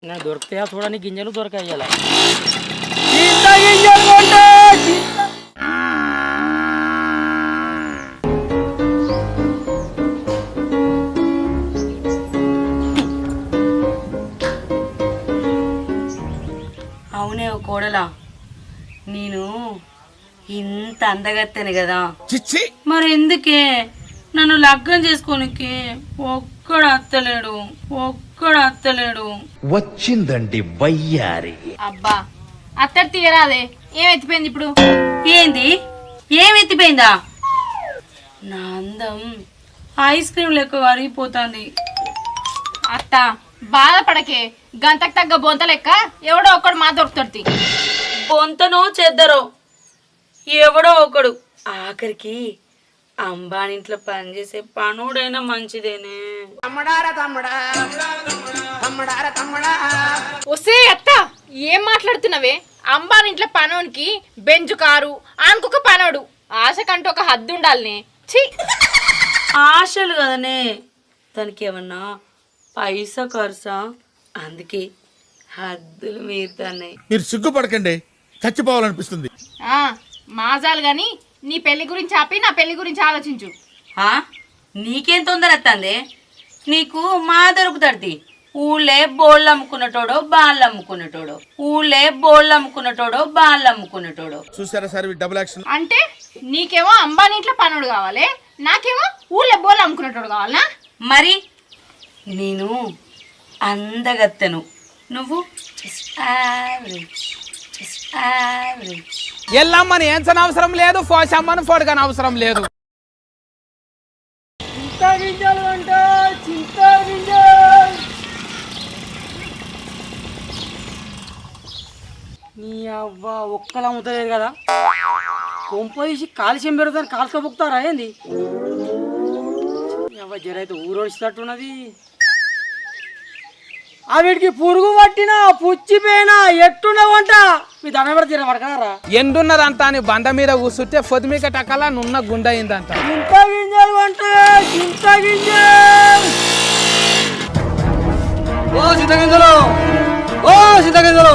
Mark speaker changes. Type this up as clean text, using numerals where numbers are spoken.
Speaker 1: నేను దొరికితే చూడని గింజలు దొరకాయాల
Speaker 2: అవునే ఓ కోడలా, నేను ఇంత అందగత్తెను కదా, మరి ఎందుకే నన్ను లగ్గం చేసుకోనికి ఒక్కడు అత్తలేడు.
Speaker 3: వచ్చిందండి వయ్యారి.
Speaker 4: అబ్బా అత్తడి తీయరాదే, ఏం ఎత్తిపోయింది ఇప్పుడు?
Speaker 2: ఏంది ఏం ఎత్తిపోయిందా? నా అందం ఐస్ క్రీమ్ లెక్క కరిగిపోతుంది.
Speaker 4: అత్త బాధపడకే, గంతకు తగ్గ బొంత లెక్క ఎవడో ఒక్కడు మా దొరుకుతుంది.
Speaker 2: పొంతనో చెద్దరో ఎవడో ఒకడు, ఆఖరికి అంబానింట్లో పనిచేసే పనుడైనా మంచిదేనే.
Speaker 4: ఒసే అత్త, ఏం మాట్లాడుతున్నావే? అంబానింట్లో పనోనికి బెంజు కారు, ఆనుకొక పనోడు, ఆశకంటూ ఒక హద్దు ఉండాలనే. ఛీ,
Speaker 2: ఆశలు కదనే, దానికి ఏమన్నా పైసా ఖర్చా, అందుకే హద్దులు మీరుతాయి.
Speaker 5: మీరు సిగ్గుపడకండి, చచ్చిపోవాలనిపిస్తుంది.
Speaker 4: మాజాలు గాని నీ పెళ్లి గురించి ఆపి నా పెళ్లి గురించి ఆలోచించు.
Speaker 2: నీకేం తొందర వస్తుంది? నీకు మా దొరుకుతాడు. ఊళ్ళే బోళ్ళు అమ్ముకున్నటోడో బాళ్ళు అమ్ముకున్నటోడో.
Speaker 5: చూసారా సార్ డబుల్ యాక్షన్
Speaker 4: అంటే నీకేమో అంబానీంట్లో పనుడు కావాలి, నాకేమో ఊళ్ళో బోళ్ళు అమ్ముకున్నటోడు కావాలనా?
Speaker 2: మరి నేను అందగత్తెను, నువ్వు
Speaker 6: ఎల్లమ్మని ఏంచని అవసరం లేదు, పోసమ్మని పొడగని అవసరం లేదు.
Speaker 1: నీ అవ్వ ఒక్కలా అమ్ముతలేదు కదా, కొంప తీసి కాలుష్యం పెరుగుతాను కాల్చుకోబోతారా ఏంది? అవ్వ జరైతే ఊరొచ్చినట్టున్నది. ఆ వీటికి పురుగు పట్టినా పుచ్చిపోయినా ఎట్టున్నావంట మీ దండ పెడితే పడకరా.
Speaker 6: ఎండున్నదంతా అని బండ మీద కూర్చుంటే పొద్దుమిక టకలా నున్న గుండయిందంట.
Speaker 1: చింత గింజలు అంటే చింత గింజలు, ఓ చింత గింజలు,